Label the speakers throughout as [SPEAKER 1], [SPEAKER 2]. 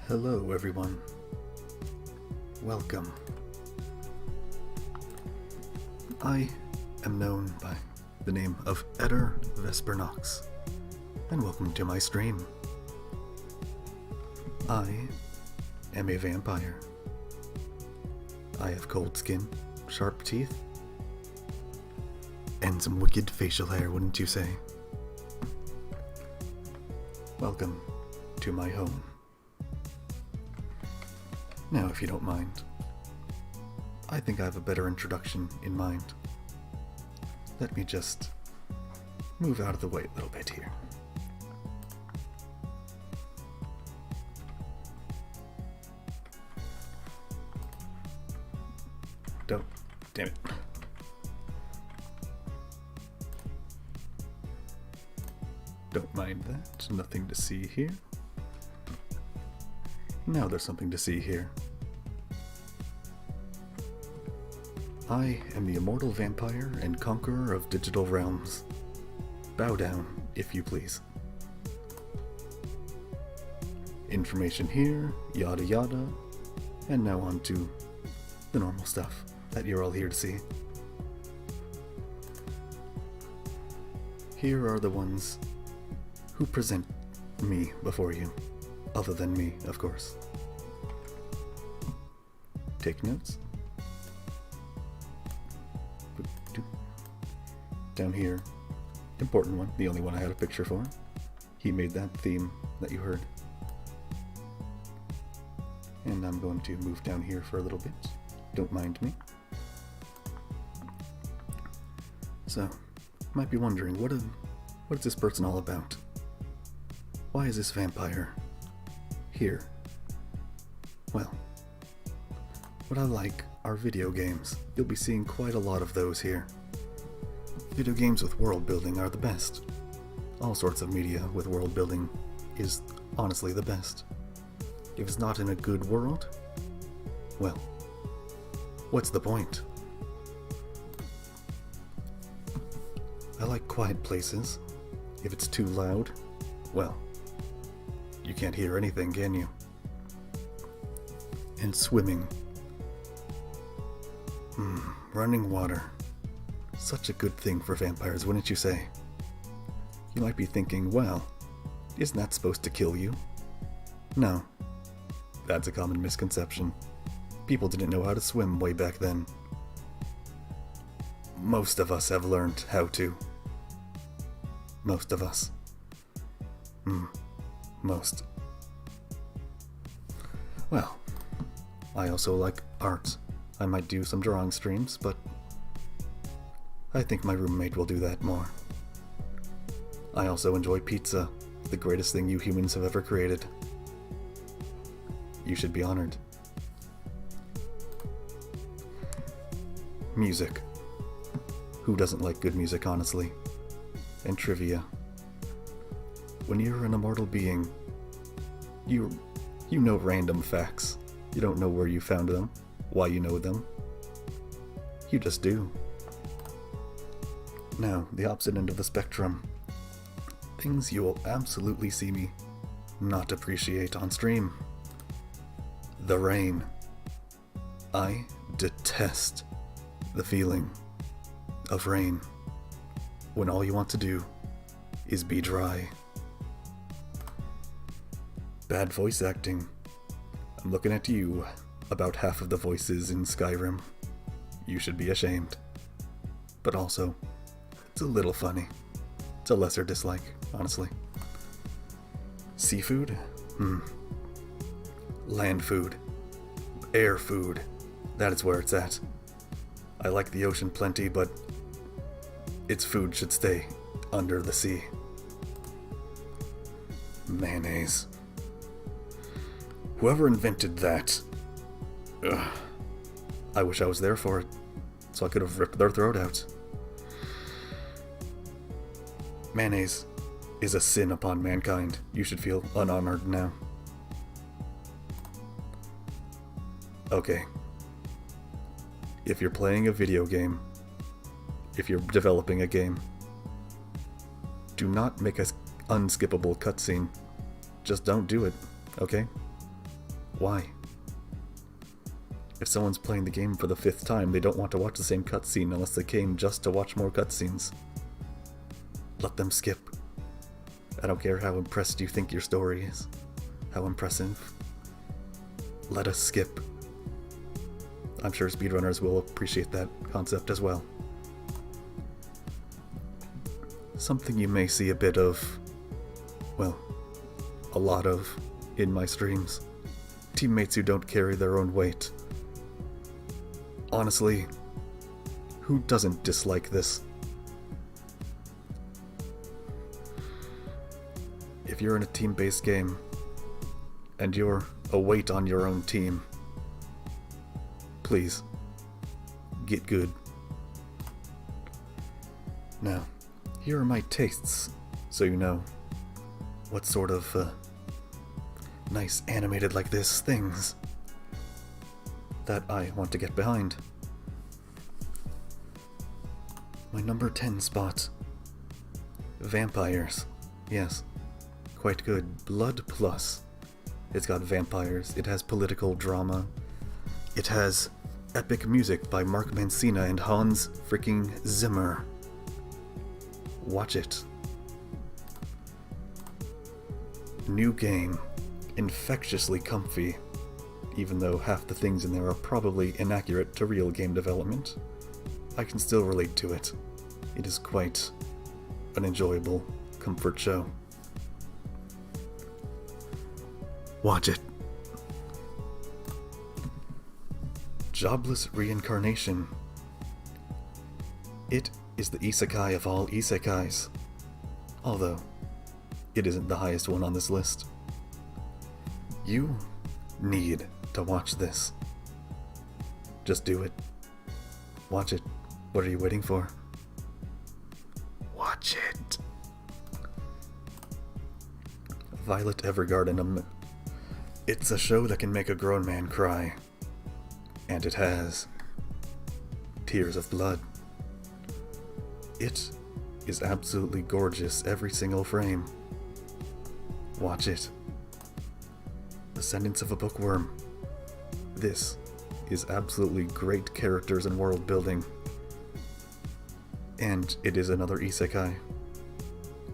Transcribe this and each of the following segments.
[SPEAKER 1] Hello everyone. Welcome. I am known by the name of Aeter Vespernox, and welcome to my stream. I am a vampire. I have cold skin, sharp teeth, and some wicked facial hair, wouldn't you say? Welcome to my home. Now, if you don't mind, I think I have a better introduction in mind. Let me just move out of the way a little bit here. Damn it. Don't mind that, nothing to see here. Now there's something to see here. I am the immortal vampire and conqueror of digital realms. Bow down, if you please. Information here, yada yada, and now on to the normal stuff that you're all here to see. Here are the ones who present me before you. Other than me, of course. Take notes. Down here, important one, the only one I had a picture for. He made that theme that you heard. And I'm going to move down here for a little bit. Don't mind me. So, you might be wondering, what is this person all about? Why is this vampire here? Well, what I like are video games. You'll be seeing quite a lot of those here. Video games with world building are the best. All sorts of media with world building is honestly the best. If it's not in a good world, well, what's the point? I like quiet places. If it's too loud, well, you can't hear anything, can you? And swimming. Running water. Such a good thing for vampires, wouldn't you say? You might be thinking, well, isn't that supposed to kill you? No. That's a common misconception. People didn't know how to swim way back then. Most of us have learned how to. Most of us. Most. Well, I also like art. I might do some drawing streams, but I think my roommate will do that more. I also enjoy pizza, the greatest thing you humans have ever created. You should be honored. Music. Who doesn't like good music, honestly? And trivia. When you're an immortal being, you know random facts. You don't know where you found them, why you know them. You just do. Now, the opposite end of the spectrum. Things you will absolutely see me not appreciate on stream. The rain. I detest the feeling of rain when all you want to do is be dry. Bad voice acting. I'm looking at you, about half of the voices in Skyrim. You should be ashamed. But also, it's a little funny. It's a lesser dislike, honestly. Seafood? Land food. Air food. That is where it's at. I like the ocean plenty, but its food should stay under the sea. Mayonnaise. Whoever invented that... Ugh. I wish I was there for it, so I could have ripped their throat out. Mayonnaise is a sin upon mankind. You should feel unhonored now. Okay. If you're playing a video game, if you're developing a game, do not make an unskippable cutscene. Just don't do it, okay? Why? If someone's playing the game for the 5th time, they don't want to watch the same cutscene unless they came just to watch more cutscenes. Let them skip. I don't care how impressed you think your story is. How impressive. Let us skip. I'm sure speedrunners will appreciate that concept as well. Something you may see a bit of, well, a lot of, in my streams. Teammates who don't carry their own weight. Honestly, who doesn't dislike this? If you're in a team-based game, and you're a weight on your own team, please, get good. Now, here are my tastes, so you know what sort of nice animated like this things that I want to get behind. My number 10 spot. Vampires. Yes, quite good. Blood Plus. It's got vampires, it has political drama, it has epic music by Mark Mancina and Hans freaking Zimmer. Watch it. New game. Infectiously comfy, even though half the things in there are probably inaccurate to real game development. I can still relate to it. It is quite an enjoyable comfort show. Watch it. Jobless Reincarnation. It is the isekai of all isekais, although it isn't the highest one on this list. You need to watch this. Just do it. Watch it. What are you waiting for? Watch it. Violet Evergarden. It's a show that can make a grown man cry. And it has tears of blood. It is absolutely gorgeous every single frame. Watch it. Descendants of a Bookworm. This is absolutely great characters and world building. And it is another isekai.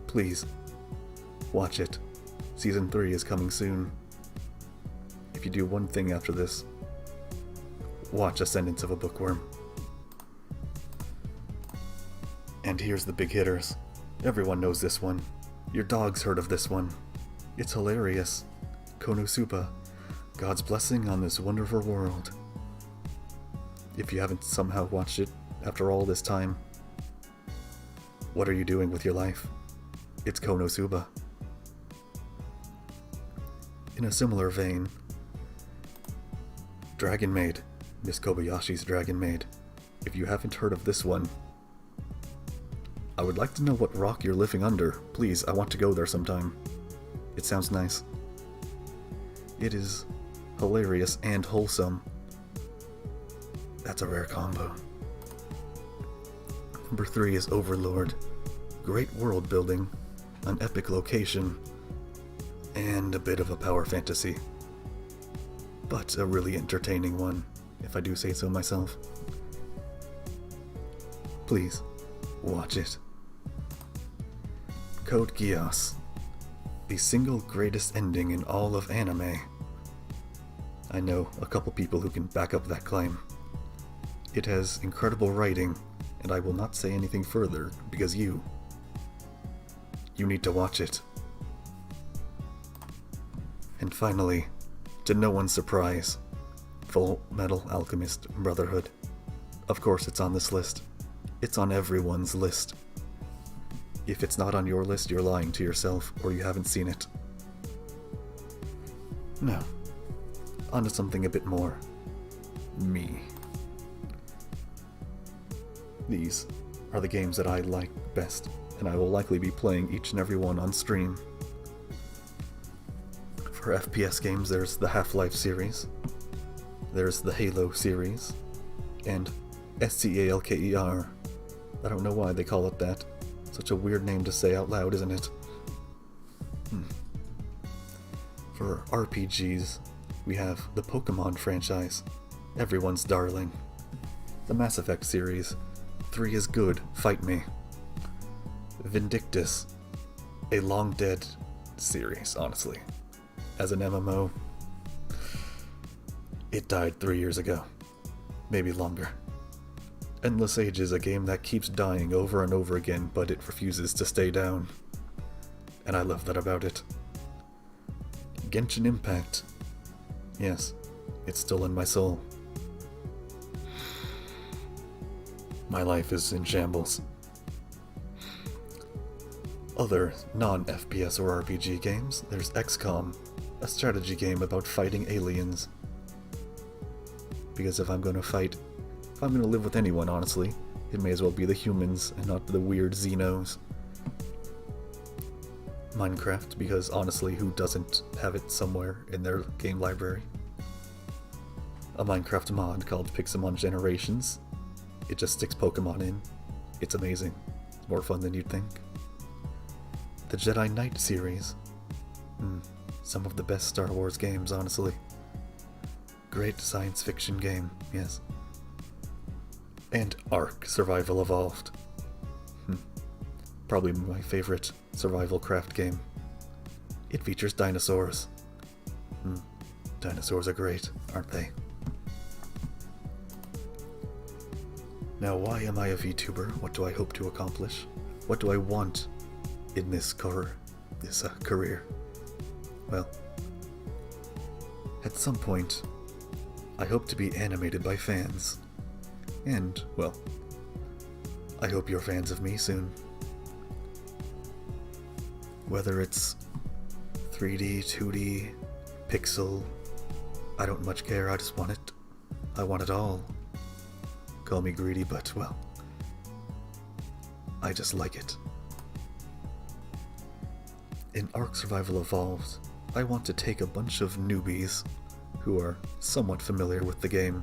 [SPEAKER 1] Please, watch it. Season 3 is coming soon. If you do one thing after this, watch Descendants of a Bookworm. And here's the big hitters. Everyone knows this one. Your dog's heard of this one. It's hilarious. Konosuba, God's blessing on this wonderful world. If you haven't somehow watched it after all this time, what are you doing with your life? It's Konosuba. In a similar vein, Dragon Maid, Miss Kobayashi's Dragon Maid. If you haven't heard of this one, I would like to know what rock you're living under. Please, I want to go there sometime. It sounds nice. It is hilarious and wholesome. That's a rare combo. Number 3 is Overlord. Great world building, an epic location, and a bit of a power fantasy. But a really entertaining one, if I do say so myself. Please, watch it. Code Geass. The single greatest ending in all of anime. I know a couple people who can back up that claim. It has incredible writing, and I will not say anything further because you need to watch it. And finally, to no one's surprise, Full Metal Alchemist Brotherhood. Of course it's on this list. It's on everyone's list. If it's not on your list, you're lying to yourself, or you haven't seen it. Now, onto something a bit more me. These are the games that I like best, and I will likely be playing each and every one on stream. For FPS games, there's the Half-Life series, there's the Halo series, and SCALKER. I don't know why they call it that. Such a weird name to say out loud, isn't it? For RPGs, We have the Pokemon franchise, everyone's darling. The Mass Effect series, 3 is good, fight me. Vindictus, a long dead series, honestly. As an MMO, it died 3 years ago, maybe longer. Endless Age is a game that keeps dying over and over again, but it refuses to stay down. And I love that about it. Genshin Impact. Yes, it's still in my soul. My life is in shambles. Other non-FPS or RPG games, there's XCOM, a strategy game about fighting aliens. Because if I'm going to live with anyone, honestly, it may as well be the humans and not the weird Xenos. Minecraft, because honestly, who doesn't have it somewhere in their game library? A Minecraft mod called Pixelmon Generations. It just sticks Pokemon in. It's amazing. It's more fun than you'd think. The Jedi Knight series. Some of the best Star Wars games, honestly. Great science fiction game, yes. And Ark Survival Evolved. Probably my favorite survival craft game. It features dinosaurs. Dinosaurs are great, aren't they? Now, why am I a VTuber? What do I hope to accomplish? What do I want in this career? Well, at some point, I hope to be animated by fans. And, well, I hope you're fans of me soon. Whether it's 3D, 2D, pixel, I don't much care, I just want it. I want it all. Call me greedy, but, well, I just like it. In Ark Survival Evolved, I want to take a bunch of newbies who are somewhat familiar with the game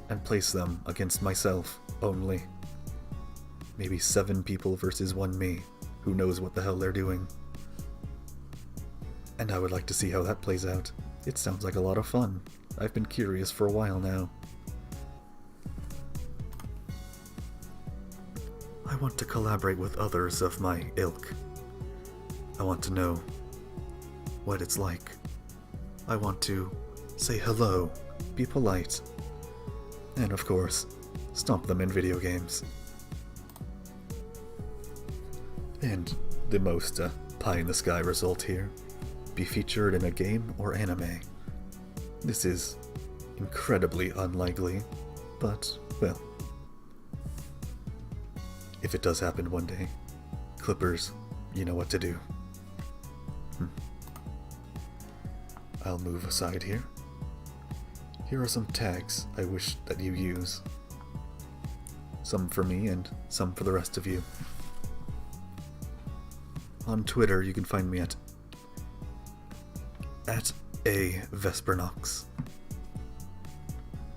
[SPEAKER 1] and place them against myself only. Maybe 7 people versus 1 me, who knows what the hell they're doing. And I would like to see how that plays out. It sounds like a lot of fun. I've been curious for a while now. I want to collaborate with others of my ilk. I want to know what it's like. I want to say hello, be polite, and of course, stomp them in video games. And the most pie-in-the-sky result here, be featured in a game or anime. This is incredibly unlikely, but, well, if it does happen one day, Clippers, you know what to do. I'll move aside here. Here are some tags I wish that you use. Some for me and some for the rest of you. On Twitter, you can find me at Aeter Vespernox.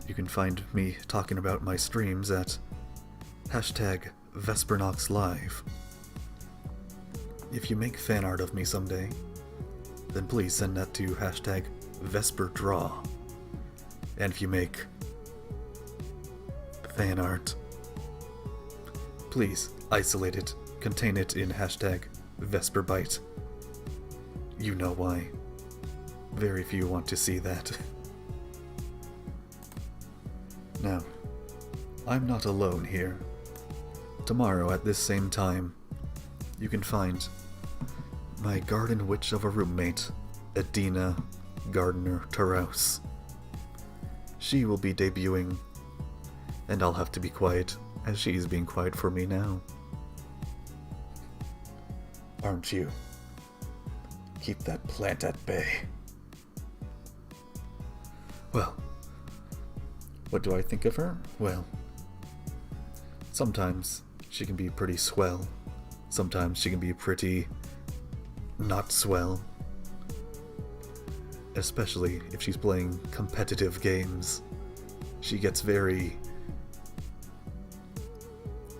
[SPEAKER 1] You can find me talking about my streams at #VespernoxLive. If you make fan art of me someday, then please send that to #VesperDraw. And if you make fan art, please isolate it, contain it in #VesperBite. You know why. Very few want to see that. Now, I'm not alone here. Tomorrow at this same time, you can find my garden witch of a roommate, Adina Gardner-Tarouse. She will be debuting, and I'll have to be quiet, as she's being quiet for me now. Aren't you? Keep that plant at bay. Well, what do I think of her? Well, sometimes she can be pretty swell. Sometimes she can be pretty not swell. Especially if she's playing competitive games. She gets very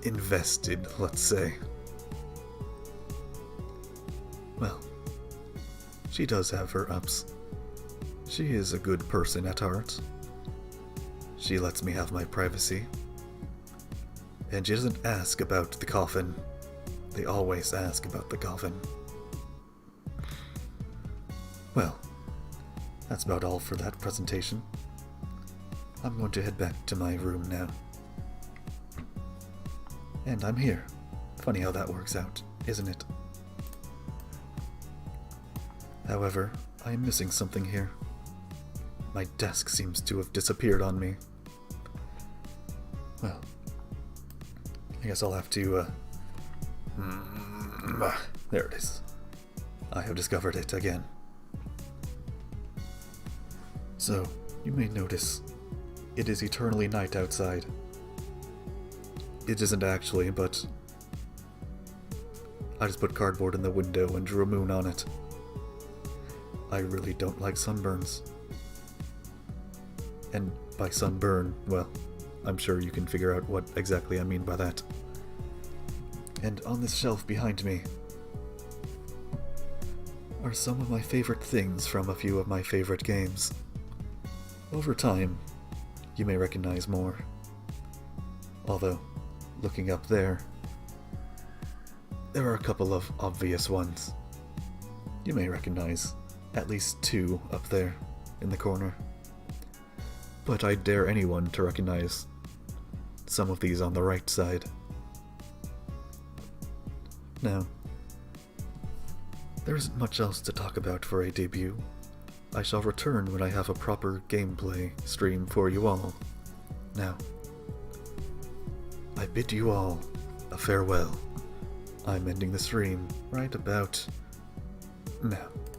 [SPEAKER 1] invested, let's say. Well, she does have her ups. She is a good person at heart. She lets me have my privacy. And she doesn't ask about the coffin. They always ask about the coffin. Well, that's about all for that presentation. I'm going to head back to my room now. And I'm here. Funny how that works out, isn't it? However, I am missing something here. My desk seems to have disappeared on me. Well, I guess I'll have to, there it is. I have discovered it again. So, you may notice, it is eternally night outside. It isn't actually, but I just put cardboard in the window and drew a moon on it. I really don't like sunburns. And by sunburn, well, I'm sure you can figure out what exactly I mean by that. And on this shelf behind me are some of my favorite things from a few of my favorite games. Over time, you may recognize more. Although, looking up there are a couple of obvious ones. You may recognize at least two up there in the corner. But I dare anyone to recognize some of these on the right side. Now, there isn't much else to talk about for a debut. I shall return when I have a proper gameplay stream for you all. Now, I bid you all a farewell. I'm ending the stream right about now.